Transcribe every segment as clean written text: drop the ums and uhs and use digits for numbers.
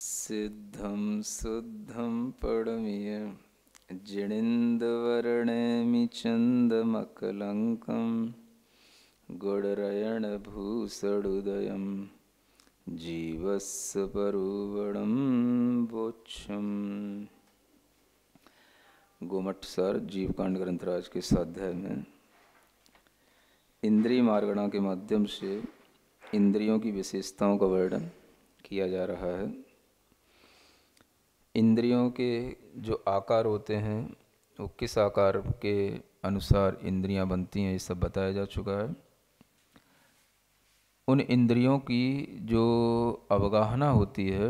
सिद्धं शुद्धं पडमिय जिणिन्दवर्णेमि चन्दमकलङ्कं गुडरयणभूषडुदयं जीवस्य परुवणं वोक्षम्। गोमठ सर जीवकांड ग्रंथराज के स्वाध्याय में इंद्रिय मार्गणा के माध्यम से इंद्रियों की विशेषताओं का वर्णन किया जा रहा है। इंद्रियों के जो आकार होते हैं वो किस आकार के अनुसार इंद्रियां बनती हैं, ये सब बताया जा चुका है। उन इंद्रियों की जो अवगाहना होती है,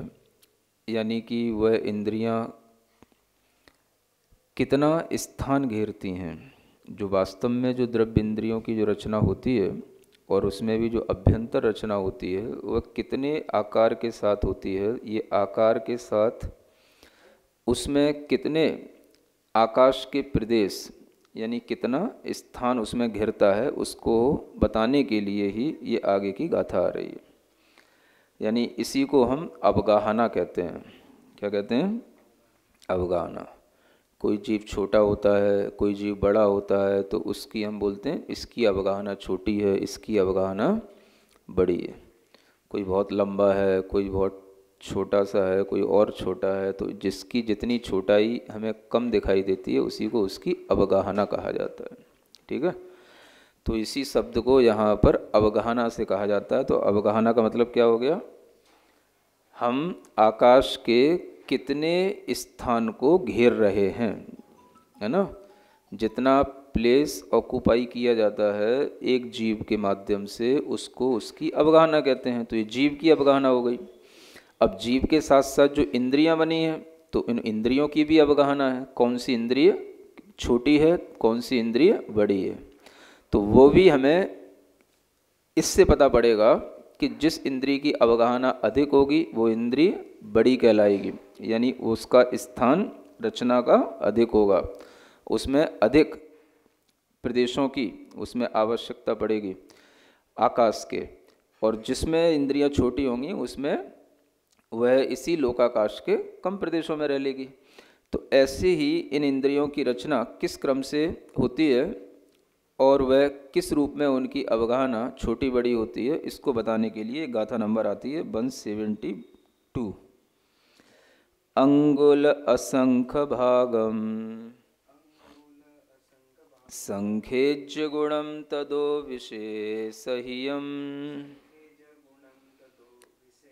यानी कि वह इंद्रियां कितना स्थान घेरती हैं, जो वास्तव में जो द्रव्य इंद्रियों की जो रचना होती है और उसमें भी जो अभ्यंतर रचना होती है वह कितने आकार के साथ होती है, ये आकार के साथ उसमें कितने आकाश के प्रदेश यानी कितना स्थान उसमें घिरता है, उसको बताने के लिए ही ये आगे की गाथा आ रही है। यानी इसी को हम अवगाहना कहते हैं। क्या कहते हैं? अवगाहना। कोई जीव छोटा होता है, कोई जीव बड़ा होता है, तो उसकी हम बोलते हैं इसकी अवगाहना छोटी है, इसकी अवगाहना बड़ी है। कोई बहुत लंबा है, कोई बहुत छोटा सा है, कोई और छोटा है, तो जिसकी जितनी छोटाई हमें कम दिखाई देती है उसी को उसकी अवगाहना कहा जाता है। ठीक है, तो इसी शब्द को यहाँ पर अवगाहना से कहा जाता है। तो अवगाहना का मतलब क्या हो गया? हम आकाश के कितने स्थान को घेर रहे हैं, है ना। जितना प्लेस ऑक्यूपाई किया जाता है एक जीव के माध्यम से, उसको उसकी अवगाहना कहते हैं। तो ये जीव की अवगाहना हो गई। अब जीव के साथ साथ जो इंद्रियां बनी हैं, तो इन इंद्रियों की भी अवगाहना है। कौन सी इंद्रिय छोटी है, कौन सी इंद्रिय बड़ी है, तो वो भी हमें इससे पता पड़ेगा कि जिस इंद्रिय की अवगाहना अधिक होगी वो इंद्रिय बड़ी कहलाएगी, यानी उसका स्थान रचना का अधिक होगा, उसमें अधिक प्रदेशों की उसमें आवश्यकता पड़ेगी आकाश के। और जिसमें इंद्रियां छोटी होंगी उसमें वह इसी लोकाकाश के कम प्रदेशों में रह लेगी। तो ऐसे ही इन इंद्रियों की रचना किस क्रम से होती है और वह किस रूप में उनकी अवगाहना छोटी बड़ी होती है, इसको बताने के लिए गाथा नंबर आती है 172। अंगुल असंख्य भागम संखेज्य गुणम तदो विशेषहियम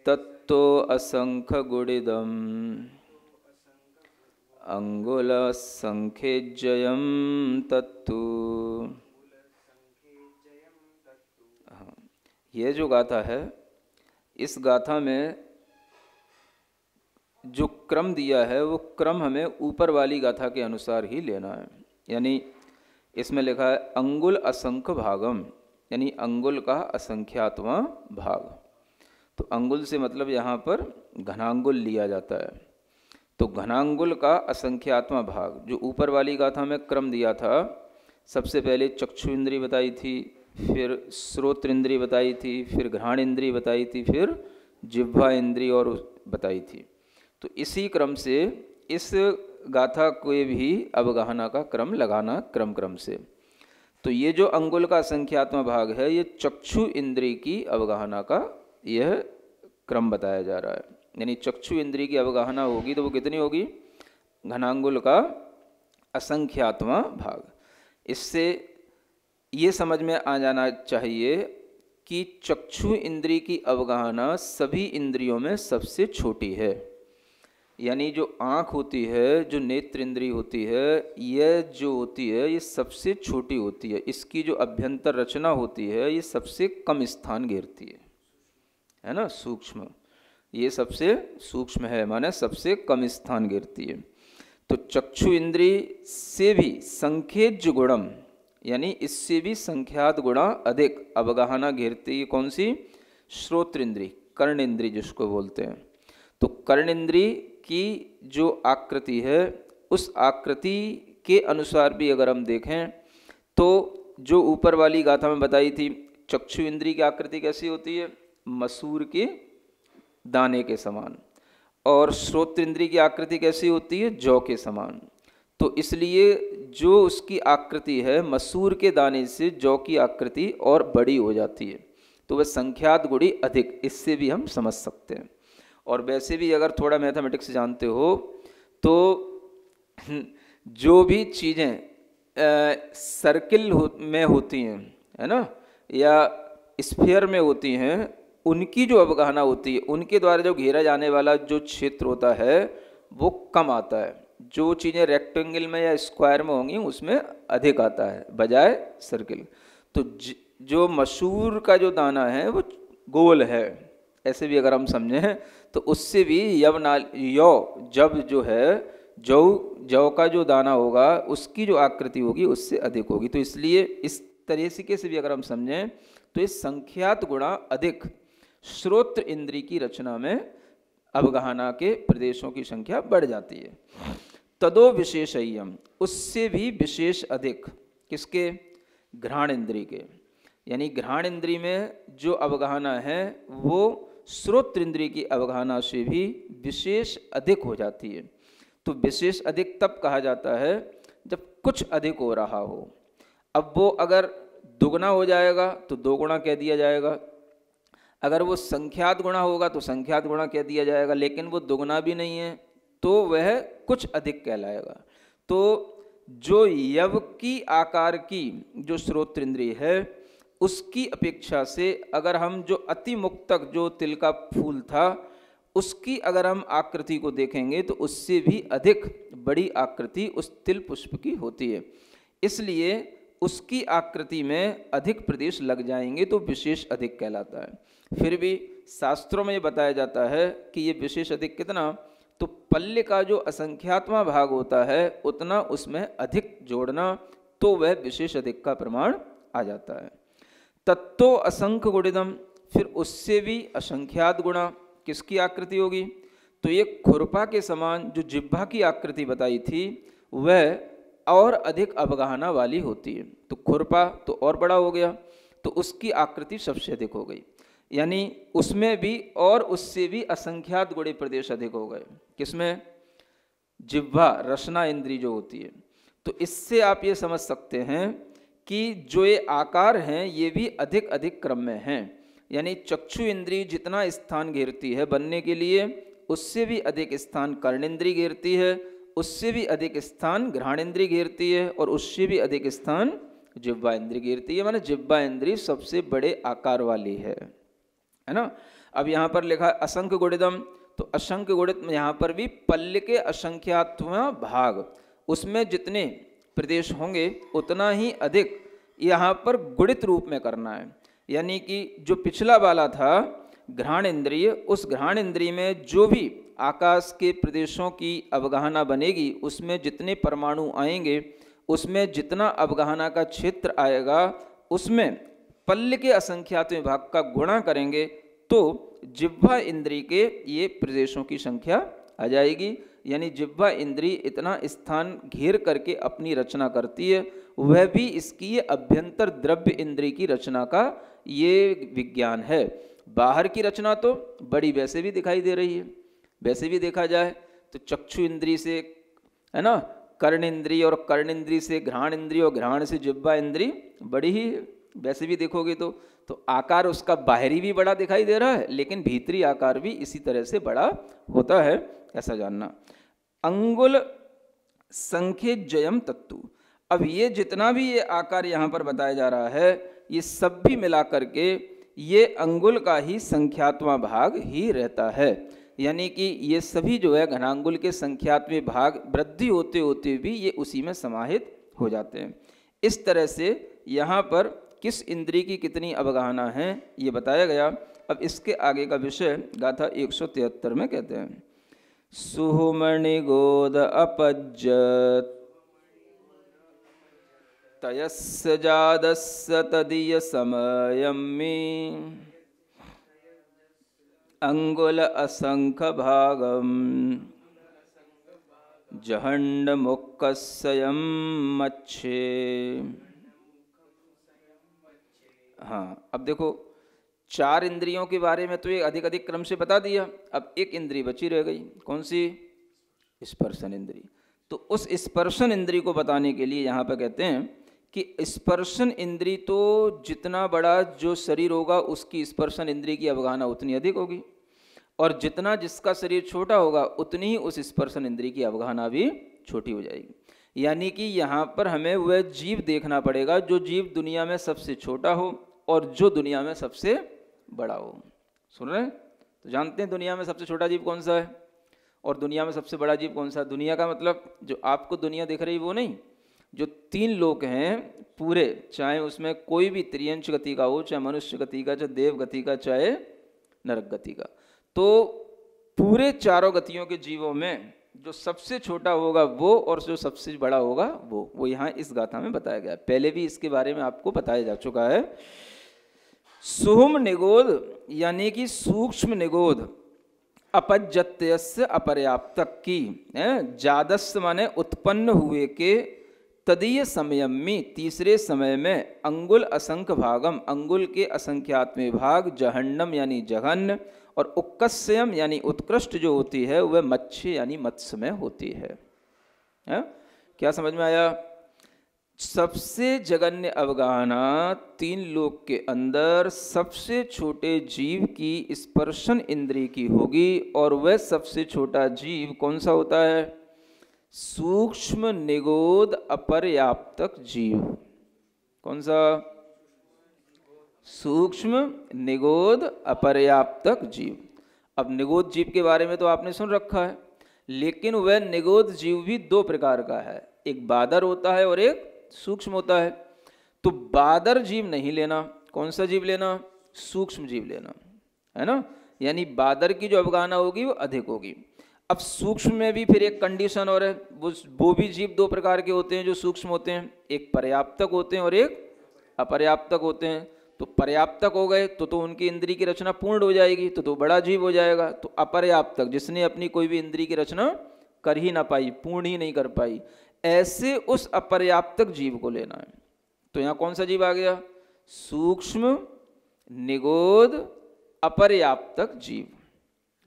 तत्तो असंख्य गुणिदम अंगुल संखेज्ययम तत्तु। यह जो गाथा है, इस गाथा में जो क्रम दिया है वो क्रम हमें ऊपर वाली गाथा के अनुसार ही लेना है। यानी इसमें लिखा है अंगुल असंख्य भागम, यानी अंगुल का असंख्यातवां भाग। तो अंगुल से मतलब यहाँ पर घनांगुल लिया जाता है। तो घनांगुल का असंख्यात्मा भाग जो ऊपर वाली गाथा में क्रम दिया था, सबसे पहले चक्षु इंद्री बताई थी, फिर श्रोत्र इंद्री बताई थी, फिर घ्राण इंद्री बताई थी, फिर जिह्वा इंद्री और बताई थी। तो इसी क्रम से इस गाथा को भी अवगाहना का क्रम लगाना क्रम से। तो ये जो अंगुल का असंख्यात्मा भाग है, ये चक्षु इंद्री की अवगाहना का यह क्रम बताया जा रहा है। यानी चक्षु इंद्री की अवगाहना होगी तो वो कितनी होगी? घनांगुल का असंख्यात्मा भाग। इससे ये समझ में आ जाना चाहिए कि चक्षु इंद्री की अवगाहना सभी इंद्रियों में सबसे छोटी है। यानी जो आँख होती है, जो नेत्र इंद्री होती है, यह जो होती है ये सबसे छोटी होती है। इसकी जो अभ्यंतर रचना होती है ये सबसे कम स्थान घेरती है ना, सूक्ष्म। ये सबसे सूक्ष्म है, माने सबसे कम स्थान घेरती है। तो चक्षु इंद्री से भी संख्येज्य गुणम, यानी इससे भी संख्यात गुणा अधिक अवगाहना घेरती है। कौन सी? श्रोत्र इंद्री, कर्ण इंद्री जिसको बोलते हैं। तो कर्ण इंद्री की जो आकृति है, उस आकृति के अनुसार भी अगर हम देखें तो जो ऊपर वाली गाथा में बताई थी, चक्षु इंद्री की आकृति कैसी होती है? मसूर के दाने के समान। और श्रोत्र इंद्रिय की आकृति कैसी होती है? जौ के समान। तो इसलिए जो उसकी आकृति है मसूर के दाने से जौ की आकृति और बड़ी हो जाती है, तो वह संख्यात गुणी अधिक, इससे भी हम समझ सकते हैं। और वैसे भी अगर थोड़ा मैथमेटिक्स जानते हो तो जो भी चीज़ें सर्किल में होती हैं, है ना, या स्फीयर में होती हैं, उनकी जो अवगाहना होती है, उनके द्वारा जो घेरा जाने वाला जो क्षेत्र होता है वो कम आता है। जो चीज़ें रेक्टेंगल में या स्क्वायर में होंगी उसमें अधिक आता है बजाय सर्किल। तो जो मसूर का जो दाना है वो गोल है, ऐसे भी अगर हम समझें तो उससे भी जब जो है जौ का जो दाना होगा उसकी जो आकृति होगी उससे अधिक होगी। तो इसलिए इस तरीके से भी अगर हम समझें तो इस संख्यात गुणा अधिक श्रोत्र इंद्री की रचना में अवगाहना के प्रदेशों की संख्या बढ़ जाती है। तदो विशेषय्यम, उससे भी विशेष अधिक, किसके? घ्राण इंद्री के। यानी घ्राण इंद्री में जो अवगाहना है वो श्रोत्र इंद्री की अवगाहना से भी विशेष अधिक हो जाती है। तो विशेष अधिक तब कहा जाता है जब कुछ अधिक हो रहा हो। अब वो अगर दुगना हो जाएगा तो दो गुणा कह दिया जाएगा, अगर वो संख्यात गुणा होगा तो संख्यात गुणा कह दिया जाएगा, लेकिन वो दुगना भी नहीं है तो वह कुछ अधिक कहलाएगा। तो जो यव की आकार की जो श्रोत्र इंद्रिय है उसकी अपेक्षा से अगर हम जो अति मुक्तक जो तिल का फूल था उसकी अगर हम आकृति को देखेंगे तो उससे भी अधिक बड़ी आकृति उस तिल पुष्प की होती है। इसलिए उसकी आकृति में अधिक प्रदेश लग जाएंगे तो विशेष अधिक कहलाता है। फिर भी शास्त्रों में ये बताया जाता है कि ये विशेष अधिक कितना, तो पल्य का जो असंख्यात्मा भाग होता है उतना उसमें अधिक जोड़ना, तो वह विशेष अधिक का प्रमाण आ जाता है। तत्तो असंख्य गुणिदम, फिर उससे भी असंख्यात गुणा किसकी आकृति होगी? तो ये खुरपा के समान जो जिह्वा की आकृति बताई थी वह और अधिक अवगाहना वाली होती है। तो खुरपा तो और बड़ा हो गया तो उसकी आकृति सबसे अधिक हो गई, यानी उसमें भी और उससे भी असंख्यात गुणे प्रदेश अधिक हो गए। किसमें? जिह्वा रसना इंद्री जो होती है। तो इससे आप ये समझ सकते हैं कि जो ये आकार हैं ये भी अधिक अधिक क्रम में हैं। यानी चक्षु इंद्री जितना स्थान घेरती है बनने के लिए उससे भी अधिक स्थान कर्णेंद्री घेरती है, उससे भी अधिक स्थान घ्राणेंद्री घेरती है और उससे भी अधिक स्थान जिह्वा इंद्री घेरती है। माने जिह्वा इंद्री सबसे बड़े आकार वाली है ना। अब यहाँ पर लिखा है असंख्य गुणिदम, तो असंख्य गुणित में यहाँ पर भी पल्य के असंख्यात्मा भाग, उसमें जितने प्रदेश होंगे उतना ही अधिक यहाँ पर गुणित रूप में करना है। यानी कि जो पिछला वाला था घ्राण इंद्रिय, उस घ्राण इंद्रिय में जो भी आकाश के प्रदेशों की अवगाहना बनेगी उसमें जितने परमाणु आएंगे, उसमें जितना अवगाहना का क्षेत्र आएगा, उसमें पल्य के असंख्यात विभाग का गुणा करेंगे तो जिह्वा इंद्री के ये प्रदेशों की संख्या आ जाएगी। यानी जिह्वा इंद्री इतना स्थान घेर करके अपनी रचना करती है, वह भी इसकी ये अभ्यंतर द्रव्य इंद्री की रचना का ये विज्ञान है। बाहर की रचना तो बड़ी वैसे भी दिखाई दे रही है। वैसे भी देखा जाए तो चक्षु इंद्री से, है ना, कर्ण इंद्री, और कर्ण इंद्री से घ्राण इंद्री, और घ्राण से जिह्वा इंद्री बड़ी ही है। वैसे भी देखोगे तो आकार उसका बाहरी भी बड़ा दिखाई दे रहा है, लेकिन भीतरी आकार भी इसी तरह से बड़ा होता है, ऐसा जानना। अंगुल संख्य जयम तत्तु, अब ये जितना भी ये आकार यहाँ पर बताया जा रहा है ये सब भी मिला करके ये अंगुल का ही संख्यात्मा भाग ही रहता है। यानी कि ये सभी जो है घनांगुल के संख्यात्मक भाग वृद्धि होते होते भी ये उसी में समाहित हो जाते हैं। इस तरह से यहाँ पर किस इंद्री की कितनी अवगाहना है ये बताया गया। अब इसके आगे का विषय गाथा 173 में कहते हैं, सुहुमणि गोद अपज्जत तयस्य जादस्य तदीय समयम्मि अंगुल असंख्य भागम जहंड मुक्कस्यम मच्छे। हाँ, अब देखो 4 इंद्रियों के बारे में तो ये अधिक अधिक क्रम से बता दिया। अब एक इंद्री बची रह गई, कौन सी? स्पर्शन इंद्री। तो उस स्पर्शन इंद्री को बताने के लिए यहाँ पर कहते हैं कि स्पर्शन इंद्री तो जितना बड़ा जो शरीर होगा उसकी स्पर्शन इंद्री की अवगाहना उतनी अधिक होगी, और जितना जिसका शरीर छोटा होगा उतनी ही उस स्पर्शन इंद्री की अवगाहना भी छोटी हो जाएगी। यानी कि यहाँ पर हमें वह जीव देखना पड़ेगा जो जीव दुनिया में सबसे छोटा हो और जो दुनिया में सबसे बड़ा हो। सुन रहे हैं? तो जानते हैं दुनिया में सबसे छोटा जीव कौन सा है और दुनिया में सबसे बड़ा जीव कौन सा है? दुनिया का मतलब जो आपको दुनिया दिख रही वो नहीं, जो 3 लोक हैं पूरे, चाहे उसमें कोई भी त्रियंश गति का हो, चाहे मनुष्य गति का, चाहे देव गति का, चाहे नरक गति का, तो पूरे चारों गतियों के जीवों में जो सबसे छोटा होगा वो और जो सबसे बड़ा होगा वो यहाँ इस गाथा में बताया गया। पहले भी इसके बारे में आपको बताया जा चुका है। सुहुम निगोध यानी कि सूक्ष्म निगोध अपज्यत्यस्य अपर्याप्तक की, जादस्य माने उत्पन्न हुए के, तदीय समयम्मी तीसरे समय में, अंगुल असंख्य भागम अंगुल के असंख्यात्मक भाग, जहन्नम यानी जघन्य, और उक्कस्यम यानी उत्कृष्ट जो होती है वह मत्स्य यानी मत्स्य में होती है। क्या समझ में आया? सबसे जघन्य अवगाहना 3 लोक के अंदर सबसे छोटे जीव की स्पर्शन इंद्री की होगी, और वह सबसे छोटा जीव कौन सा होता है? सूक्ष्म निगोध अपर्याप्तक जीव। कौन सा? सूक्ष्म निगोध अपर्याप्तक जीव। अब निगोध जीव के बारे में तो आपने सुन रखा है, लेकिन वह निगोध जीव भी 2 प्रकार का है, एक बादर होता है और एक सूक्ष्म होता है। तो बादर जीव नहीं लेना, कौन सा जीव लेना? सूक्ष्म जीव लेना, है ना। यानी बादर की जो अवगाहना होगी वो अधिक होगी। अब सूक्ष्म में भी फिर एक कंडीशन और है, वो भी जीव 2 प्रकार के होते हैं जो सूक्ष्म होते हैं, एक पर्याप्तक होते हैं और एक अपर्याप्तक होते हैं। तो पर्याप्तक हो गए तो उनकी इंद्री की रचना पूर्ण हो जाएगी, तो बड़ा जीव हो जाएगा। तो अपर्याप्तक जिसने अपनी कोई भी इंद्री की रचना कर ही ना पाई, पूर्ण ही नहीं कर पाई, ऐसे उस अपर्याप्तक जीव को लेना है। तो यहाँ कौन सा जीव आ गया? सूक्ष्म निगोध अपर्याप्तक जीव,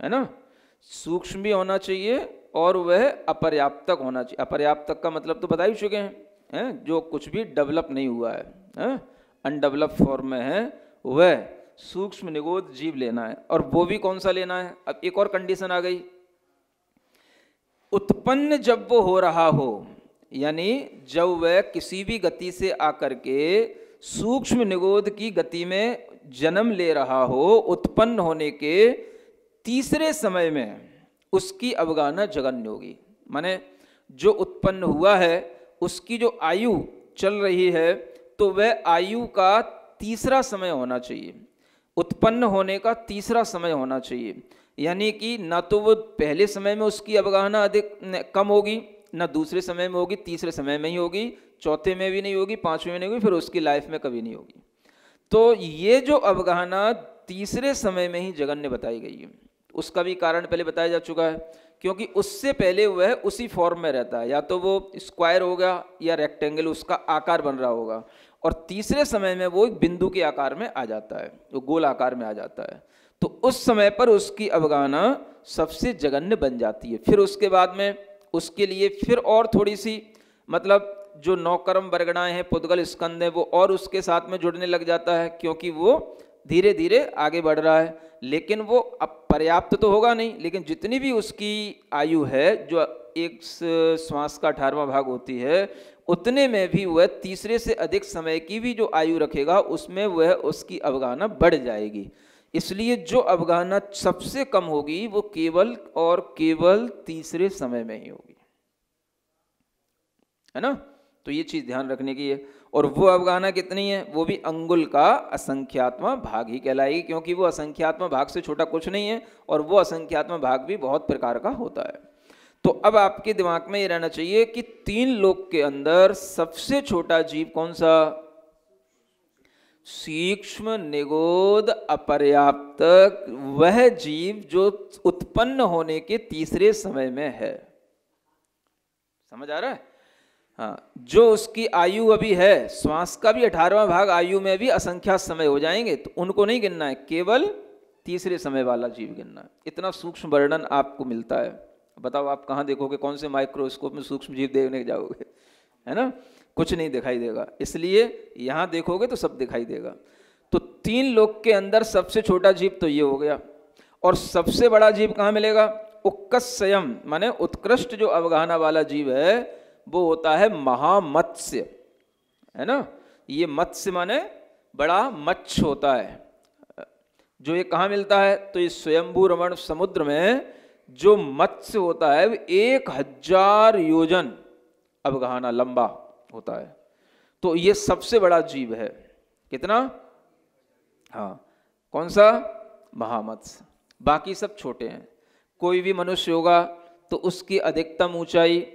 है ना। सूक्ष्म भी होना चाहिए और वह अपर्याप्तक होना चाहिए। अपर्याप्तक का मतलब तो बता ही चुके हैं, जो कुछ भी डेवलप नहीं हुआ है, अनडेवलप फॉर्म में है, वह सूक्ष्म निगोध जीव लेना है। और वो भी कौन सा लेना है? अब एक और कंडीशन आ गई, उत्पन्न जब वो हो रहा हो, यानी जब वह किसी भी गति से आकर के सूक्ष्म निगोध की गति में जन्म ले रहा हो, उत्पन्न होने के तीसरे समय में उसकी अवगाहना जघन्य होगी। माने जो उत्पन्न हुआ है उसकी जो आयु चल रही है तो वह आयु का तीसरा समय होना चाहिए, उत्पन्न होने का तीसरा समय होना चाहिए। यानी कि ना तो वो पहले समय में उसकी अवगाहना अधिक कम होगी, ना दूसरे समय में होगी, तीसरे समय में ही होगी, चौथे में भी नहीं होगी, 5वें में नहीं होगी, फिर उसकी लाइफ में कभी नहीं होगी। तो ये जो अवगाहना तीसरे समय में ही जघन्य बताई गई है, उसका भी कारण पहले बताया जा चुका है, क्योंकि उससे पहले वह उसी फॉर्म में रहता है, या तो वो स्क्वायर होगा या रेक्टेंगल उसका आकार बन रहा होगा, और तीसरे समय में वो एक बिंदु के आकार में आ जाता है, वो गोल आकार में आ जाता है। तो उस समय पर उसकी अवगाहना सबसे जघन्य बन जाती है। फिर उसके बाद में उसके लिए फिर और थोड़ी सी, मतलब जो 9 कर्म वर्गणाएं हैं, पुद्गल स्कंद है, वो और उसके साथ में जुड़ने लग जाता है, क्योंकि वो धीरे धीरे आगे बढ़ रहा है। लेकिन वो अब पर्याप्त तो होगा नहीं, लेकिन जितनी भी उसकी आयु है, जो एक श्वास का 18वां भाग होती है, उतने में भी वह तीसरे से अधिक समय की भी जो आयु रखेगा उसमें वह उसकी अवगाहना बढ़ जाएगी। इसलिए जो अवगाहना सबसे कम होगी वो केवल और केवल तीसरे समय में ही होगी, है ना। तो ये चीज ध्यान रखने की है। और वो अवगाहना कितनी है? वो भी अंगुल का असंख्यात्मा भाग ही कहलाएगी, क्योंकि वो असंख्यात्मा भाग से छोटा कुछ नहीं है, और वो असंख्यात्मा भाग भी बहुत प्रकार का होता है। तो अब आपके दिमाग में ये रहना चाहिए कि 3 लोक के अंदर सबसे छोटा जीव कौन सा? सूक्ष्म निगोध अपर्याप्तक, वह जीव जो उत्पन्न होने के तीसरे समय में है। समझ आ रहा है? हाँ, जो उसकी आयु अभी है, श्वास का भी 18वां भाग आयु में भी असंख्यात समय हो जाएंगे, तो उनको नहीं गिनना है, केवल तीसरे समय वाला जीव गिनना है। इतना सूक्ष्म वर्णन आपको मिलता है। बताओ आप कहाँ देखोगे, कौन से माइक्रोस्कोप में सूक्ष्म जीव देखने जाओगे, है ना? कुछ नहीं दिखाई देगा। इसलिए यहाँ देखोगे तो सब दिखाई देगा। तो 3 लोक के अंदर सबसे छोटा जीव तो ये हो गया, और सबसे बड़ा जीव कहाँ मिलेगा? उक्कस्यम, माने उत्कृष्ट जो अवगाहना वाला जीव है वो होता है महामत्स्य, है ना? ये मत्स्य माने बड़ा मत्स्य होता है। जो ये कहाँ मिलता है? तो ये स्वयंभू रमण समुद्र में जो मत्स्य होता है 1000 योजन अवगाहना लंबा होता है। तो ये सबसे बड़ा जीव है। कितना? हाँ, कौन सा? महामत्स्य। बाकी सब छोटे हैं। कोई भी मनुष्य होगा तो उसकी अधिकतम ऊंचाई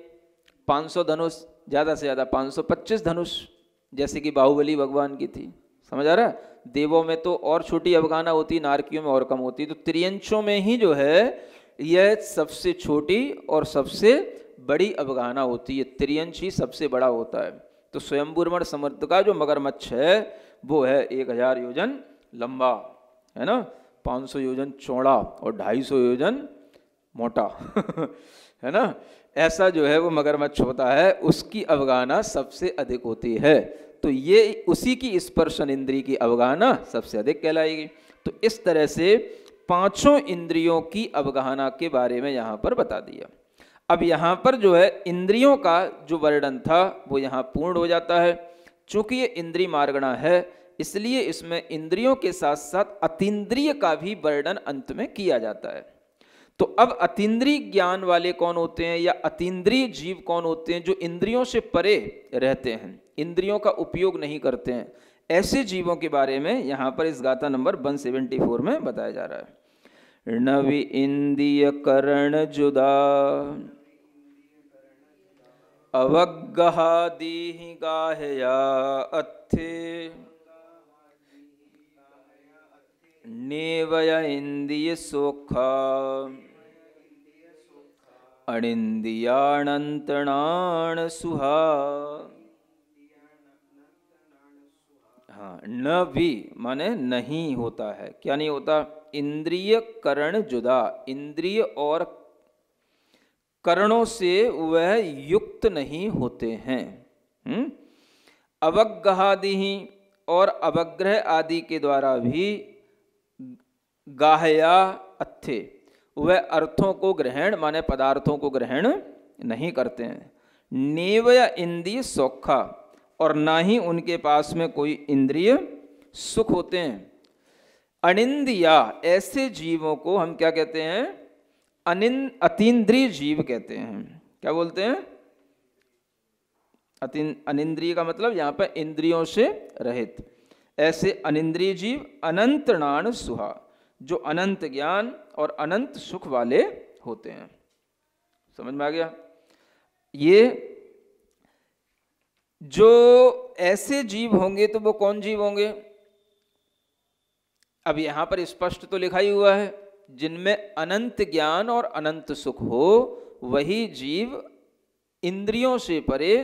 500 धनुष, ज़्यादा से ज़्यादा 525 धनुष, जैसे कि बाहुबली भगवान की थी। समझ आ रहा है? देवों में तो और छोटी अवगाहना होती, नारकियों में और कम होती। तो त्रियंचों में ही जो है यह सबसे छोटी और सबसे बड़ी अवगाहना होती है। त्रियंच ही सबसे बड़ा होता है। तो स्वयंभू रमण समुद्र का जो मगरमच्छ है वो है 1000 योजन लंबा, है ना? 500 योजन चौड़ा और 250 योजन मोटा है ना? ऐसा जो है वो मगरमच्छ होता है, उसकी अवगाहना सबसे अधिक होती है। तो ये उसी की स्पर्शन इंद्रिय की अवगाहना सबसे अधिक कहलाएगी। तो इस तरह से 5 इंद्रियों की अवगाहना के बारे में यहाँ पर बता दिया। अब यहाँ पर जो है इंद्रियों का जो वर्णन था वो यहाँ पूर्ण हो जाता है। चूंकि ये इंद्रिय मार्गणा है, इसलिए इसमें इंद्रियों के साथ साथ अतीन्द्रिय का भी वर्णन अंत में किया जाता है। तो अब अतीन्द्रिय ज्ञान वाले कौन होते हैं या अतीन्द्रिय जीव कौन होते हैं? जो इंद्रियों से परे रहते हैं, इंद्रियों का उपयोग नहीं करते हैं, ऐसे जीवों के बारे में यहाँ पर इस गाथा नंबर 174 में बताया जा रहा है। न वि इंद्रिय करण जुदा अवग्गहा दीहि गाहया अत्थे नेवय इंद्रिय सोखा अनिंद्रियाणंतणान सुहा। हाँ, न भी माने नहीं होता है। क्या नहीं होता? इंद्रिय करण जुदा, इंद्रिय और करणों से वह युक्त नहीं होते हैं। अवग्गहादि और अवग्रह आदि के द्वारा भी गाहया अत्थे, वह अर्थों को ग्रहण माने पदार्थों को ग्रहण नहीं करते हैं। नेवय इंद्रिय सौखा, और ना ही उनके पास में कोई इंद्रिय सुख होते हैं। अनिंद्रिया, ऐसे जीवों को हम क्या कहते हैं? अतीन्द्रिय जीव कहते हैं। क्या बोलते हैं? अनिंद्रिय का मतलब यहाँ पर इंद्रियों से रहित। ऐसे अनिंद्रिय जीव अनंतणान सुहा, जो अनंत ज्ञान और अनंत सुख वाले होते हैं। समझ में आ गया? ये जो ऐसे जीव होंगे तो वो कौन जीव होंगे? अब यहां पर स्पष्ट तो लिखा ही हुआ है, जिनमें अनंत ज्ञान और अनंत सुख हो वही जीव इंद्रियों से परे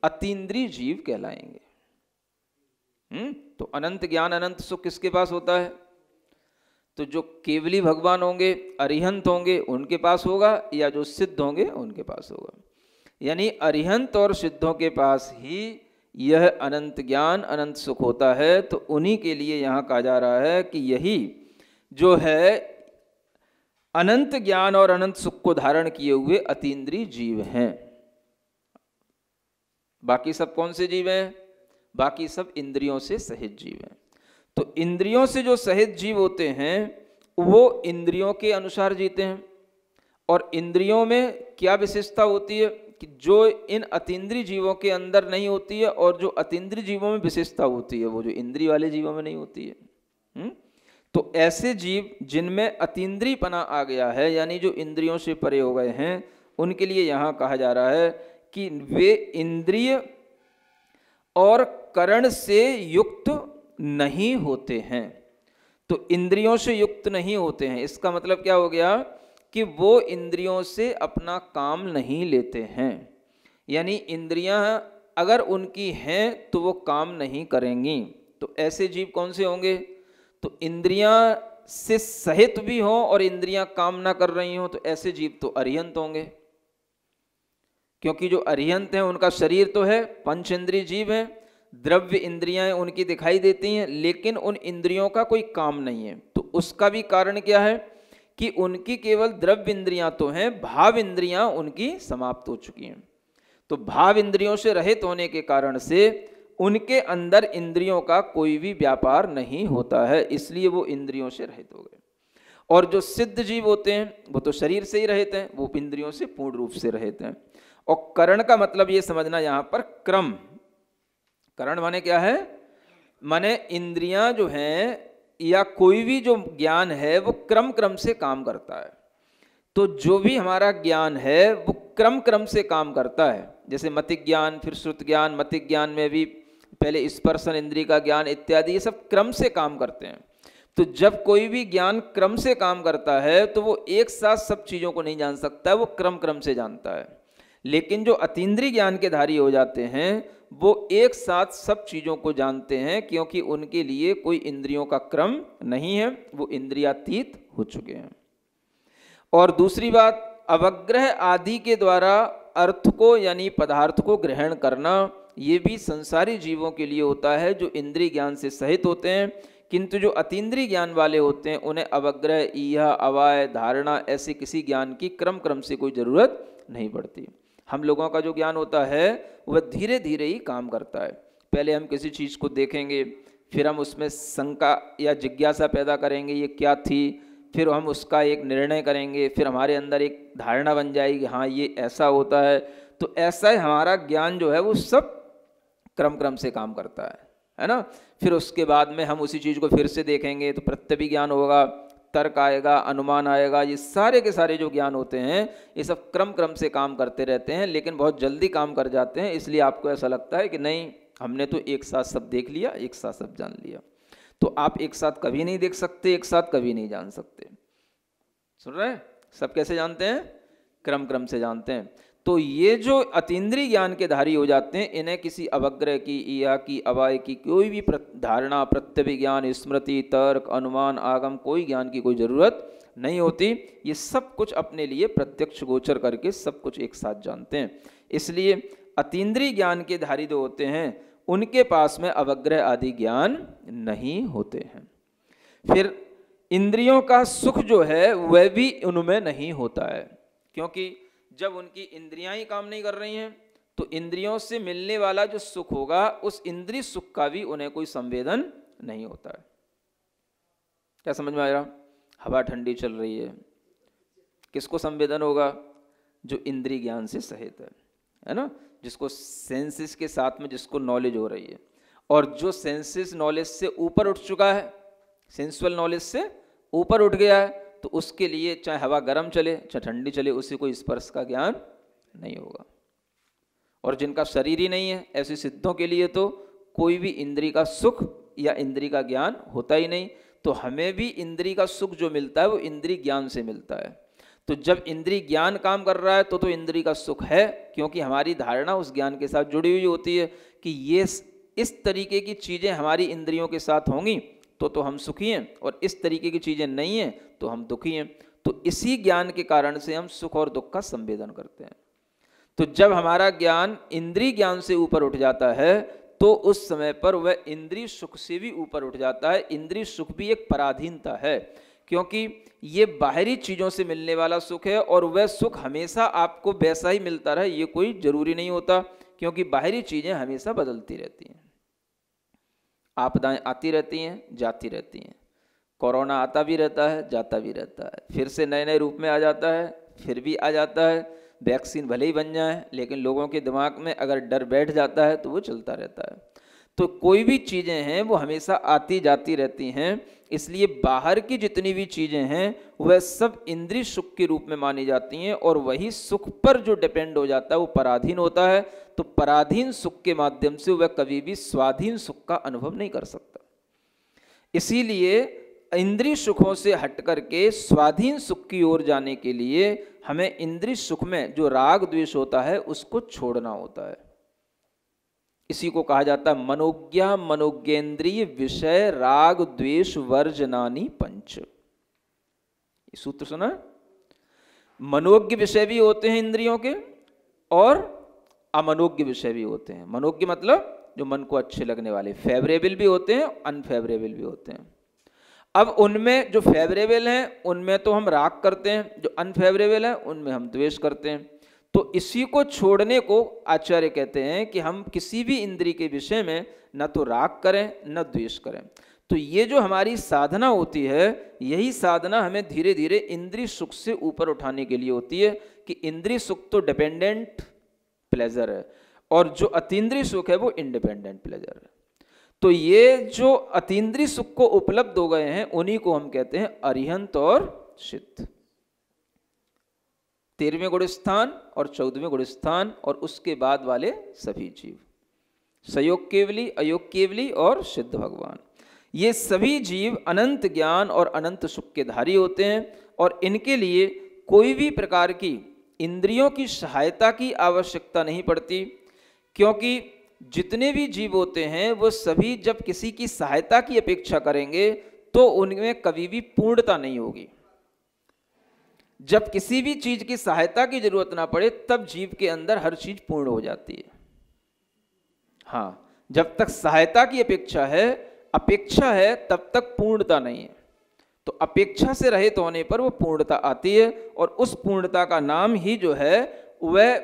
अतीन्द्रिय जीव कहलाएंगे। तो अनंत ज्ञान अनंत सुख किसके पास होता है? तो जो केवली भगवान होंगे, अरिहंत होंगे, उनके पास होगा, या जो सिद्ध होंगे उनके पास होगा। यानी अरिहंत और सिद्धों के पास ही यह अनंत ज्ञान अनंत सुख होता है। तो उन्हीं के लिए यहाँ कहा जा रहा है कि यही जो है अनंत ज्ञान और अनंत सुख को धारण किए हुए अतीन्द्रिय जीव हैं। बाकी सब कौन से जीव हैं? बाकी सब इंद्रियों से सहित जीव हैं। तो इंद्रियों से जो सहित जीव होते हैं वो इंद्रियों के अनुसार जीते हैं। और इंद्रियों में क्या विशेषता होती है कि जो इन अतीन्द्रिय जीवों के अंदर नहीं होती है, और जो अतीन्द्रिय जीवों में विशेषता होती है वो जो इंद्रिय वाले जीवों में नहीं होती है। तो ऐसे जीव जिनमें अतीन्द्रियपना आ गया है, यानी जो इंद्रियों से परे हो गए हैं, उनके लिए यहाँ कहा जा रहा है कि वे इंद्रिय और करण से युक्त नहीं होते हैं। तो इंद्रियों से युक्त नहीं होते हैं, इसका मतलब क्या हो गया कि वो इंद्रियों से अपना काम नहीं लेते हैं। यानी इंद्रियां अगर उनकी हैं तो वो काम नहीं करेंगी। तो ऐसे जीव कौन से होंगे? तो इंद्रियां से सहित भी हों और इंद्रियां काम ना कर रही हों, तो ऐसे जीव तो अरिहंत होंगे। क्योंकि जो अरिहंत हैं उनका शरीर तो है, पंच इंद्रिय जीव है, द्रव्य इंद्रियां उनकी दिखाई देती हैं, लेकिन उन इंद्रियों का कोई काम नहीं है। तो उसका भी कारण क्या है कि उनकी केवल द्रव्य इंद्रियां तो हैं, भाव इंद्रियां उनकी समाप्त हो चुकी हैं। तो भाव इंद्रियों से रहित होने के कारण से उनके अंदर इंद्रियों का कोई भी व्यापार नहीं होता है, इसलिए वो इंद्रियों से रहित हो गए। और जो सिद्ध जीव होते हैं वो तो शरीर से ही रहित हैं, वो इंद्रियों से पूर्ण रूप से रहित हैं। और करण का मतलब ये समझना यहां पर क्रम, करण माने क्या है? माने इंद्रियां जो हैं या कोई भी जो ज्ञान है वो क्रम क्रम से काम करता है। तो जो भी हमारा ज्ञान है वो क्रम क्रम से काम करता है। जैसे मतिक ज्ञान, फिर श्रुत ज्ञान, मतिक ज्ञान में भी पहले स्पर्शन इंद्रिय का ज्ञान इत्यादि, ये सब क्रम से काम करते हैं। तो जब कोई भी ज्ञान क्रम से काम करता है तो वो एक साथ सब चीज़ों को नहीं जान सकता, वो क्रम क्रम से जानता है। लेकिन जो अतीन्द्रिय ज्ञान के धारी हो जाते हैं वो एक साथ सब चीज़ों को जानते हैं, क्योंकि उनके लिए कोई इंद्रियों का क्रम नहीं है, वो इंद्रियातीत हो चुके हैं। और दूसरी बात, अवग्रह आदि के द्वारा अर्थ को यानी पदार्थ को ग्रहण करना, ये भी संसारी जीवों के लिए होता है जो इंद्रिय ज्ञान से सहित होते हैं। किंतु जो अतीन्द्रिय ज्ञान वाले होते हैं उन्हें अवग्रह, ईहा, अवाय, धारणा ऐसे किसी ज्ञान की क्रम क्रम से कोई ज़रूरत नहीं पड़ती। हम लोगों का जो ज्ञान होता है वह धीरे धीरे ही काम करता है। पहले हम किसी चीज़ को देखेंगे, फिर हम उसमें शंका या जिज्ञासा पैदा करेंगे ये क्या थी, फिर हम उसका एक निर्णय करेंगे, फिर हमारे अंदर एक धारणा बन जाएगी हाँ ये ऐसा होता है। तो ऐसा ही हमारा ज्ञान जो है वो सब क्रम क्रम से काम करता है ना। फिर उसके बाद में हम उसी चीज़ को फिर से देखेंगे तो प्रत्यभिज्ञान होगा, तर्क आएगा, अनुमान आएगा। ये सारे के सारे जो ज्ञान होते हैं ये सब क्रम क्रम से काम करते रहते हैं, लेकिन बहुत जल्दी काम कर जाते हैं। इसलिए आपको ऐसा लगता है कि नहीं हमने तो एक साथ सब देख लिया, एक साथ सब जान लिया। तो आप एक साथ कभी नहीं देख सकते, एक साथ कभी नहीं जान सकते। सुन रहे हैं? सब कैसे जानते हैं? क्रम क्रम से जानते हैं। तो ये जो अतीन्द्रिय ज्ञान के धारी हो जाते हैं इन्हें किसी अवग्रह की, ईहा की, अवाय की कोई भी धारणा, प्रत्यभिज्ञान, स्मृति, तर्क, अनुमान, आगम कोई ज्ञान की कोई ज़रूरत नहीं होती। ये सब कुछ अपने लिए प्रत्यक्ष गोचर करके सब कुछ एक साथ जानते हैं। इसलिए अतीन्द्रिय ज्ञान के धारी जो होते हैं उनके पास में अवग्रह आदि ज्ञान नहीं होते हैं। फिर इंद्रियों का सुख जो है वह भी उनमें नहीं होता है, क्योंकि जब उनकी इंद्रियां ही काम नहीं कर रही हैं तो इंद्रियों से मिलने वाला जो सुख होगा उस इंद्रिय सुख का भी उन्हें कोई संवेदन नहीं होता है। क्या समझ में आ रहा? हवा ठंडी चल रही है, किसको संवेदन होगा? जो इंद्रिय ज्ञान से सहित है ना, जिसको सेंसेस के साथ में जिसको नॉलेज हो रही है। और जो सेंसेस नॉलेज से ऊपर उठ चुका है, सेंसुअल नॉलेज से ऊपर उठ गया है, तो उसके लिए चाहे हवा गर्म चले चाहे ठंडी चले उसे कोई स्पर्श का ज्ञान नहीं होगा। और जिनका शरीर ही नहीं है ऐसे सिद्धों के लिए तो कोई भी इंद्रिय का सुख या इंद्रिय का ज्ञान होता ही नहीं। तो हमें भी इंद्रिय का सुख जो मिलता है वो इंद्रिय ज्ञान से मिलता है। तो जब इंद्रिय ज्ञान काम कर रहा है तो इंद्रिय का सुख है, क्योंकि हमारी धारणा उस ज्ञान के साथ जुड़ी हुई होती है कि ये इस तरीके की चीज़ें हमारी इंद्रियों के साथ होंगी तो हम सुखी हैं, और इस तरीके की चीज़ें नहीं हैं तो हम दुखी हैं। तो इसी ज्ञान के कारण से हम सुख और दुख का संवेदन करते हैं। तो जब हमारा ज्ञान इंद्रिय ज्ञान से ऊपर उठ जाता है तो उस समय पर वह इंद्रिय सुख से भी ऊपर उठ जाता है। इंद्रिय सुख भी एक पराधीनता है, क्योंकि ये बाहरी चीज़ों से मिलने वाला सुख है और वह सुख हमेशा आपको वैसा ही मिलता रहे ये कोई ज़रूरी नहीं होता, क्योंकि बाहरी चीज़ें हमेशा बदलती रहती हैं। आपदाएं आती रहती हैं, जाती रहती हैं। कोरोना आता भी रहता है, जाता भी रहता है, फिर से नए नए रूप में आ जाता है, फिर भी आ जाता है। वैक्सीन भले ही बन जाए लेकिन लोगों के दिमाग में अगर डर बैठ जाता है तो वो चलता रहता है। तो कोई भी चीज़ें हैं वो हमेशा आती जाती रहती हैं। इसलिए बाहर की जितनी भी चीज़ें हैं वह सब इंद्रिय सुख के रूप में मानी जाती हैं, और वही सुख पर जो डिपेंड हो जाता है वो पराधीन होता है। तो पराधीन सुख के माध्यम से वह कभी भी स्वाधीन सुख का अनुभव नहीं कर सकता। इसीलिए इंद्रिय सुखों से हट करके स्वाधीन सुख की ओर जाने के लिए हमें इंद्रिय सुख में जो राग द्वेष होता है उसको छोड़ना होता है। इसी को कहा जाता है मनोज्ञा मनोज्ञेन्द्रिय विषय राग द्वेष वर्जनानि पंच। ये सूत्र सुना? मनोज्ञ विषय भी होते हैं इंद्रियों के और अमनोज्ञ विषय भी होते हैं। मनोज्ञ मतलब जो मन को अच्छे लगने वाले, फेवरेबल भी होते हैं, अनफेवरेबल भी होते हैं। अब उनमें जो फेवरेबल हैं उनमें तो हम राग करते हैं, जो अनफेवरेबल हैं उनमें हम द्वेष करते हैं। तो इसी को छोड़ने को आचार्य कहते हैं कि हम किसी भी इंद्रिय के विषय में न तो राग करें न द्वेष करें। तो ये जो हमारी साधना होती है, यही साधना हमें धीरे धीरे इंद्रिय सुख से ऊपर उठाने के लिए होती है कि इंद्रिय सुख तो डिपेंडेंट प्लेजर है और जो अतीन्द्रिय सुख है वो इंडिपेंडेंट प्लेजर है। तो ये जो अतीन्द्रिय सुख को उपलब्ध हो गए हैं उन्हीं को हम कहते हैं अरिहंत और सिद्ध। 13वें गुण स्थान और 14वें गुण स्थान और उसके बाद वाले सभी जीव, सयोग केवली, अयोग केवली और सिद्ध भगवान, ये सभी जीव अनंत ज्ञान और अनंत सुख के धारी होते हैं और इनके लिए कोई भी प्रकार की इंद्रियों की सहायता की आवश्यकता नहीं पड़ती, क्योंकि जितने भी जीव होते हैं वो सभी जब किसी की सहायता की अपेक्षा करेंगे तो उनमें कभी भी पूर्णता नहीं होगी। जब किसी भी चीज की सहायता की जरूरत ना पड़े तब जीव के अंदर हर चीज पूर्ण हो जाती है। हाँ, जब तक सहायता की अपेक्षा है तब तक पूर्णता नहीं है। तो अपेक्षा से रहित होने पर वो पूर्णता आती है और उस पूर्णता का नाम ही जो है वह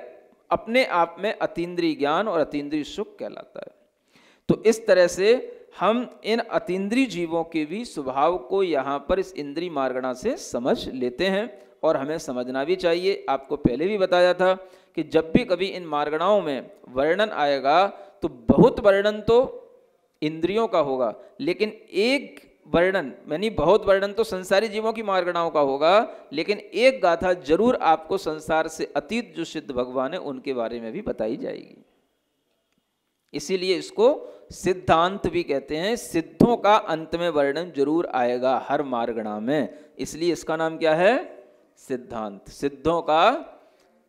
अपने आप में अतीन्द्रिय ज्ञान और अतीन्द्रिय सुख कहलाता है। तो इस तरह से हम इन अतीन्द्रिय जीवों के भी स्वभाव को यहाँ पर इस इंद्रिय मार्गणा से समझ लेते हैं और हमें समझना भी चाहिए। आपको पहले भी बताया था कि जब भी कभी इन मार्गणाओं में वर्णन आएगा तो बहुत वर्णन तो इंद्रियों का होगा, लेकिन एक वर्णन यानी बहुत वर्णन तो संसारी जीवों की मार्गणाओं का होगा, लेकिन एक गाथा जरूर आपको संसार से अतीत जो सिद्ध भगवान है उनके बारे में भी बताई जाएगी। इसीलिए इसको सिद्धांत भी कहते हैं। सिद्धों का अंत में वर्णन जरूर आएगा हर मार्गणा में, इसलिए इसका नाम क्या है? सिद्धांत। सिद्धों का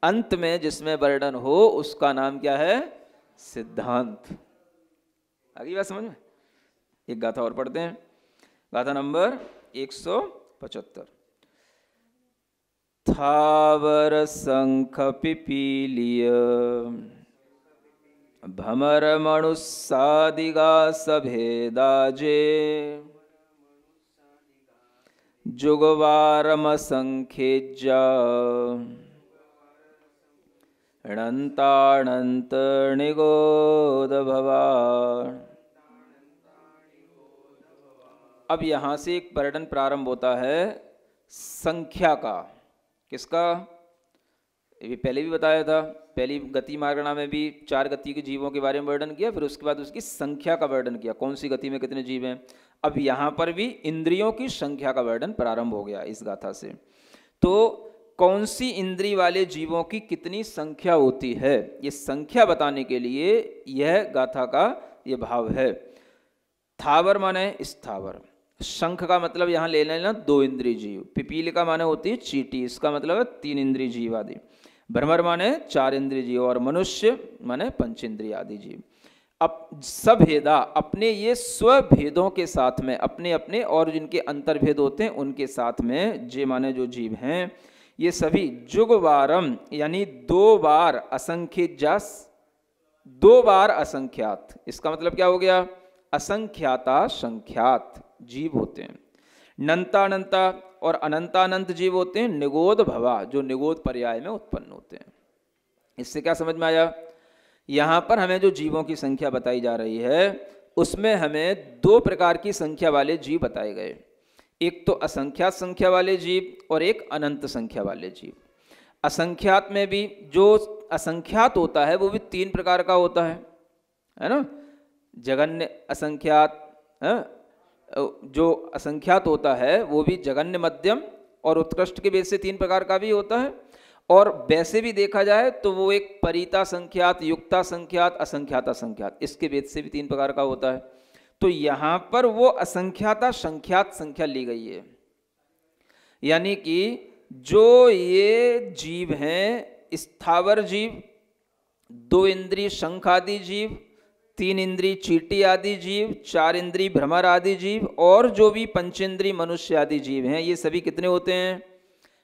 अंत में जिसमें वर्णन हो उसका नाम क्या है? सिद्धांत। आगे बात समझ में? एक गाथा और पढ़ते हैं, गाथा नंबर 175। थावर शंख पिपीलिय भमर मणुसादिगा सभेदाजे जुगवारमसंख्येज्या अनंतानंत निगोद भवा। अब यहाँ से एक वर्णन प्रारंभ होता है संख्या का। किसका? ये पहले भी बताया था, पहली गति मार्गणा में भी 4 गति के जीवों के बारे में वर्णन किया, फिर उसके बाद उसकी संख्या का वर्णन किया, कौन सी गति में कितने जीव हैं। अब यहाँ पर भी इंद्रियों की संख्या का वर्णन प्रारंभ हो गया इस गाथा से। तो कौन सी इंद्रिय वाले जीवों की कितनी संख्या होती है, ये संख्या बताने के लिए यह गाथा का ये भाव है। थावर माने स्थावर, शंख का मतलब यहाँ ले लेना 2 इंद्रिय जीव, पिपील का माने होती है चींटी, इसका मतलब है 3 इंद्रिय जीव आदि, भ्रमर माने 4 इंद्रिय जीव और मनुष्य माने 5 इंद्रिय आदि जीव। अब सभेदा अपने ये स्वभेदों के साथ में, अपने अपने और जिनके अंतर्भेद होते हैं उनके साथ में जे माने जो जीव हैं, ये सभी जुगवारम यानी 2 बार असंख्यित जास, 2 बार असंख्यात। इसका मतलब क्या हो गया? असंख्याता संख्यात जीव होते हैं। नंतानंता और अनंतानंत जीव होते हैं। निगोद भवा जो निगोद पर्याय में उत्पन्न होते हैं। इससे क्या समझ में आया? यहाँ पर हमें जो जीवों की संख्या बताई जा रही है उसमें हमें 2 प्रकार की संख्या वाले जीव बताए गए, एक तो असंख्यात संख्या वाले जीव और एक अनंत संख्या वाले जीव। असंख्यात में भी जो असंख्यात होता है वो भी 3 प्रकार का होता है ना? जगन्य असंख्यात, जो असंख्यात होता है वो भी जगन्य, मध्यम और उत्कृष्ट के भेद से 3 प्रकार का भी होता है। और वैसे भी देखा जाए तो वो एक परिता संख्यात, युक्ता संख्यात, असंख्यात असंख्यात, इसके भेद से भी 3 प्रकार का होता है। तो यहाँ पर वो असंख्याता संख्यात संख्या ली गई है, यानी कि जो ये जीव हैं, स्थावर जीव, 2 इंद्री शंख आदि जीव, 3 इंद्री चींटी आदि जीव, 4 इंद्री भ्रमर आदि जीव, और जो भी पंचेंद्री मनुष्य आदि जीव हैं, ये सभी कितने होते हैं?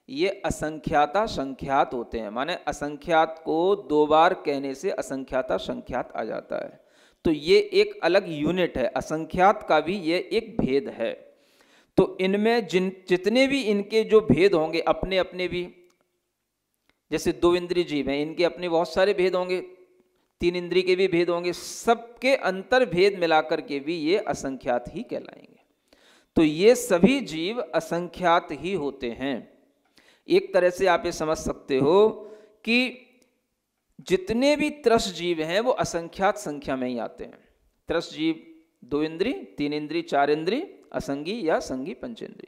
ये असंख्याता संख्यात होते हैं। माने असंख्यात को 2 बार कहने से असंख्याता संख्यात आ जाता है। तो ये एक अलग यूनिट है, असंख्यात का भी ये एक भेद है। तो इनमें जितने भी इनके जो भेद होंगे अपने अपने भी, जैसे 2 इंद्रिय जीव हैं, इनके अपने बहुत सारे भेद होंगे, 3 इंद्रिय के भी भेद होंगे, सबके अंतर भेद मिलाकर के भी ये असंख्यात ही कहलाएंगे। तो ये सभी जीव असंख्यात ही होते हैं। एक तरह से आप ये समझ सकते हो कि जितने भी त्रस जीव हैं वो असंख्यात संख्या में ही आते हैं। त्रस जीव 2 इंद्री, 3 इंद्री, 4 इंद्री, असंगी या संगी पंचेंद्री,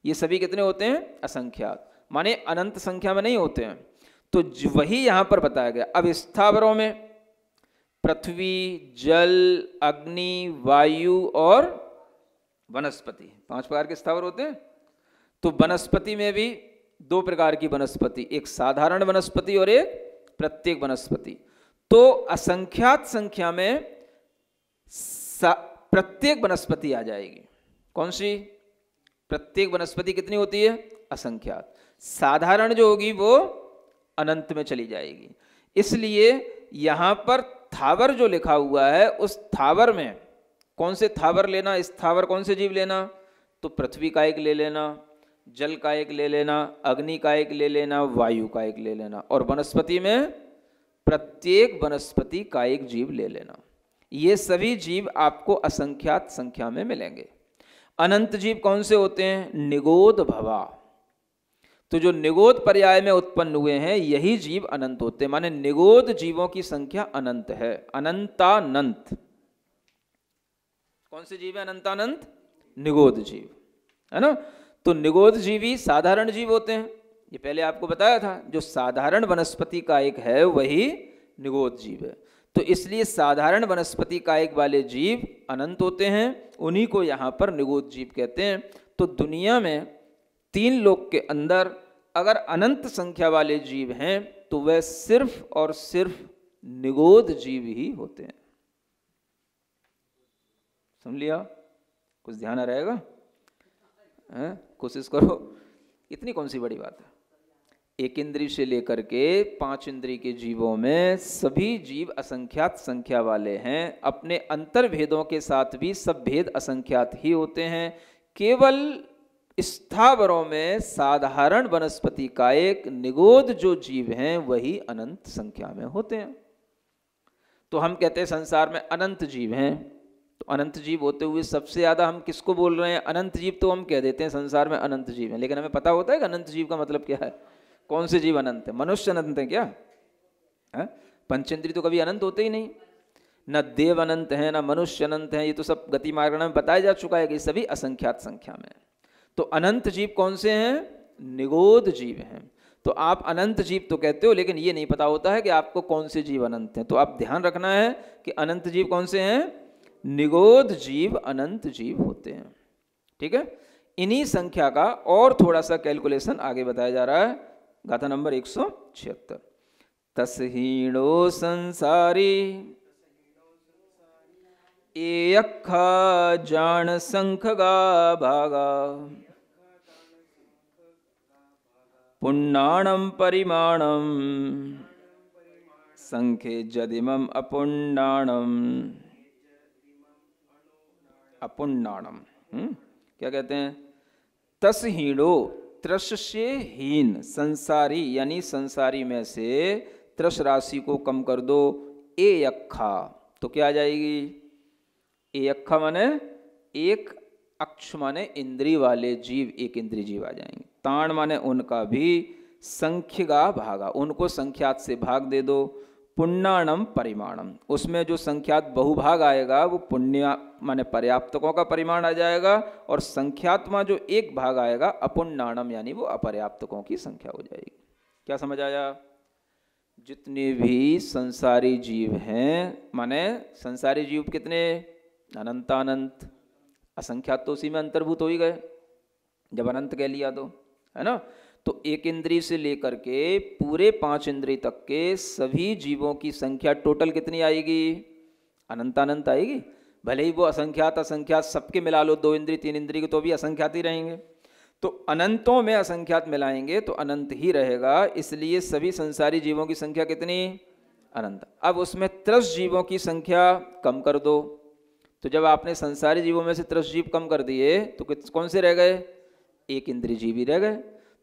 ये सभी कितने होते हैं? असंख्यात, माने अनंत संख्या में नहीं होते हैं। तो वही यहां पर बताया गया। अब स्थावरों में पृथ्वी, जल, अग्नि, वायु और वनस्पति, 5 प्रकार के स्थावर होते हैं। तो वनस्पति में भी 2 प्रकार की वनस्पति, एक साधारण वनस्पति और एक प्रत्येक वनस्पति। तो असंख्यात संख्या में प्रत्येक वनस्पति आ जाएगी। कौन सी? प्रत्येक वनस्पति कितनी होती है? असंख्यात। साधारण जो होगी वो अनंत में चली जाएगी। इसलिए यहां पर थावर जो लिखा हुआ है, उस थावर में कौन से थावर लेना, स्थावर कौन से जीव लेना? तो पृथ्वी का एक ले लेना, जल का एक ले लेना, अग्नि का एक ले लेना, वायु का एक ले लेना, और वनस्पति में प्रत्येक वनस्पति का एक जीव ले लेना। ये सभी जीव आपको असंख्यात संख्या में मिलेंगे। अनंत जीव कौन से होते हैं? निगोद भवा। तो जो निगोद पर्याय में उत्पन्न हुए हैं यही जीव अनंत होते हैं। माने निगोद जीवों की संख्या अनंत है, अनंतानंत। कौन से जीव है अनंतानंत? निगोद जीव, है ना। तो निगोद जीवी साधारण जीव होते हैं, ये पहले आपको बताया था। जो साधारण वनस्पति का एक है वही निगोद जीव है। तो इसलिए साधारण वनस्पति का एक वाले जीव अनंत होते हैं, उन्हीं को यहाँ पर निगोद जीव कहते हैं। तो दुनिया में 3 लोक के अंदर अगर अनंत संख्या वाले जीव हैं तो वह सिर्फ और सिर्फ निगोद जीव ही होते हैं। समझ लिया? कुछ ध्यान आ रहेगा? कोशिश करो, इतनी कौन सी बड़ी बात है। 1 इंद्रिय से लेकर के 5 इंद्रिय के जीवों में सभी जीव असंख्यात संख्या वाले हैं। अपने अंतर भेदों के साथ भी सब भेद असंख्यात ही होते हैं। केवल स्थावरों में साधारण वनस्पति का एक निगोद जो जीव हैं वही अनंत संख्या में होते हैं। तो हम कहते हैं संसार में अनंत जीव हैं। तो अनंत जीव होते हुए सबसे ज्यादा हम किसको बोल रहे हैं? अनंत जीव। तो हम कह देते हैं संसार में अनंत जीव हैं, लेकिन हमें पता होता है कि अनंत जीव का मतलब क्या है? कौन से जीव अनंत है? मनुष्य अनंत है क्या? पंचेंद्रिय तो कभी अनंत होते ही नहीं। न देव अनंत है, न मनुष्य अनंत है। ये तो सब गति मार्ग में बताया जा चुका है कि सभी असंख्यात संख्या में। तो अनंत जीव कौन से हैं? निगोद जीव हैं। तो आप अनंत जीव तो कहते हो, लेकिन ये नहीं पता होता है कि आपको कौन से जीव अनंत हैं। तो आप ध्यान रखना है कि अनंत जीव कौन से हैं? निगोद जीव अनंत जीव होते हैं। ठीक है। इन्हीं संख्या का और थोड़ा सा कैलकुलेशन आगे बताया जा रहा है। गाथा नंबर 176। तसहीणो संसारी एयक्खा जान संखगा भागा पुण्णाणम परिमाणम संख्ये जदिमम अपुण्णाणम। अपुण्णाणम क्या कहते हैं? तसहीणो, त्रस से हीन, संसारी यानी संसारी में से त्रस राशि को कम कर दो। ए यक्खा, तो क्या आ जाएगी? ए यक्खा माने एक, अक्ष माने इंद्रिय वाले जीव, एक इंद्रिय जीव आ जाएंगे। ताण माने उनका भी, संख्यगा भागा, उनको संख्यात से भाग दे दो। पुण्णाणम परिमाणम, उसमें जो संख्यात बहुभाग आएगा वो पुण्य माने पर्याप्तकों का परिमाण आ जाएगा, और संख्यात्मा जो एक भाग आएगा अपुण्णाणम यानी वो अपर्याप्तकों की संख्या हो जाएगी। क्या समझ आया? जितने भी संसारी जीव हैं, माने संसारी जीव कितने? अनंतानंत, असंख्यात तो उसी में अंतर्भूत हो ही गए जब अनंत कह लिया तो, है ना। तो एक इंद्री से लेकर के पूरे 5 इंद्री तक के सभी जीवों की संख्या टोटल कितनी आएगी? अनंतानंत आएगी। भले ही वो असंख्यात असंख्यात सबके मिला लो, 2 इंद्री 3 इंद्री के, तो भी असंख्यात ही रहेंगे। तो अनंतों में असंख्यात मिलाएंगे तो अनंत ही रहेगा। इसलिए सभी संसारी जीवों की संख्या कितनी? अनंत। अब उसमें त्रस जीवों की संख्या कम कर दो। तो जब आपने संसारी जीवों में से त्रस जीव कम कर दिए तो कौन से रह गए? एक इंद्रिय जीव ही रह गए।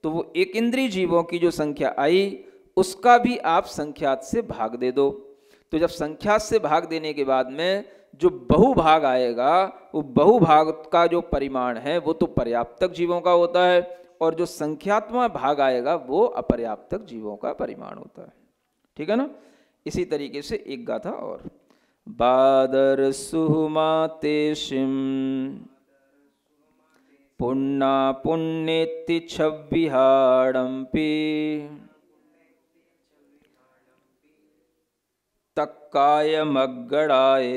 तो वो एक इंद्रिय जीवों की जो संख्या आई उसका भी आप संख्यात से भाग दे दो। तो जब संख्यात से भाग देने के बाद में जो बहुभाग आएगा, वो बहुभाग का जो परिमाण है वो तो पर्याप्तक जीवों का होता है, और जो संख्यात्मक भाग आएगा वो अपर्याप्तक जीवों का परिमाण होता है। ठीक है ना। इसी तरीके से एक गाथा और, बादर सुहुमातेशिम पुण्या पुण्येति छव्विहाडम्पि तक्कायमग्गड़ाये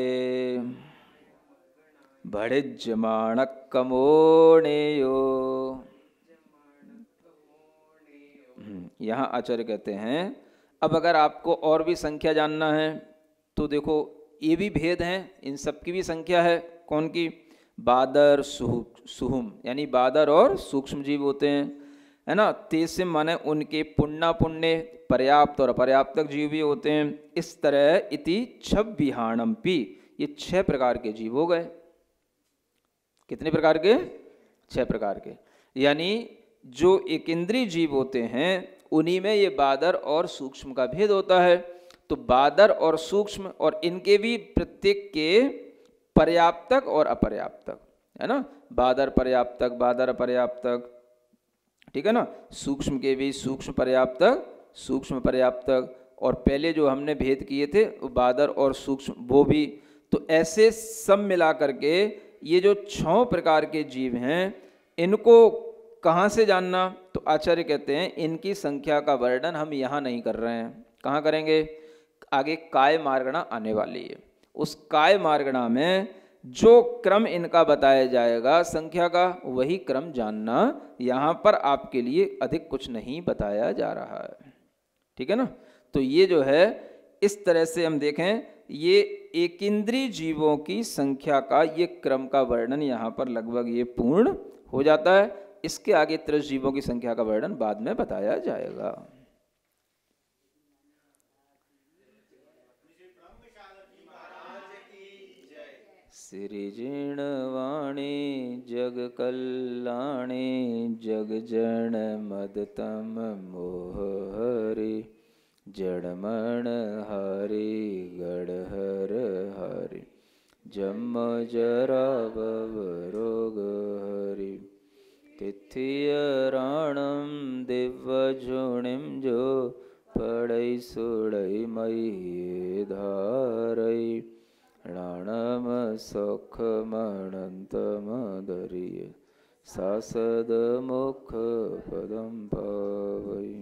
भड़िज्यमाणक्कमोणेयो। यहाँ आचार्य कहते हैं अब अगर आपको और भी संख्या जानना है तो देखो ये भी भेद हैं, इन सब की भी संख्या है। कौन की? बादर सुहुम, यानी बादर और सूक्ष्म जीव होते हैं, है ना। तेसिम माने उनके, पुण्य पुण्य पर्याप्त और अपर्याप्तक जीव भी होते हैं। इस तरह इति छव्विहाणम्पि, ये 6 प्रकार के जीव हो गए। कितने प्रकार के? 6 प्रकार के। यानी जो एक इंद्रिय जीव होते हैं उन्हीं में ये बादर और सूक्ष्म का भेद होता है। तो बादर और सूक्ष्म, और इनके भी प्रत्येक के पर्याप्तक और अपर्याप्तक, है ना। बादर पर्याप्तक, बादर अपर्याप्तक, ठीक है ना। सूक्ष्म के भी सूक्ष्म पर्याप्तक, सूक्ष्म पर्याप्तक, और पहले जो हमने भेद किए थे वो बादर और सूक्ष्म वो भी। तो ऐसे सब मिला करके ये जो 6 प्रकार के जीव हैं इनको कहाँ से जानना? तो आचार्य कहते हैं इनकी संख्या का वर्णन हम यहाँ नहीं कर रहे हैं। कहाँ करेंगे? आगे काय मार्गणा आने वाली है, उस काय मार्गणा में जो क्रम इनका बताया जाएगा संख्या का, वही क्रम जानना। यहाँ पर आपके लिए अधिक कुछ नहीं बताया जा रहा है। ठीक है ना। तो ये जो है इस तरह से हम देखें, ये एकिंद्रीय जीवों की संख्या का ये क्रम का वर्णन यहाँ पर लगभग ये पूर्ण हो जाता है। इसके आगे त्रस जीवों की संख्या का वर्णन बाद में बताया जाएगा। सृजनवाणी जग कल्याणी जग जन मदतम मोह हरि जड़मण हरि गढ़हर हरि जम जरा भव रोग हरि तिथियराणम दिव्यजोनिम जो पड़ई सुड़ई मई धारई राणम सुख मनंत मदरिय सासद मुख पदम पावई।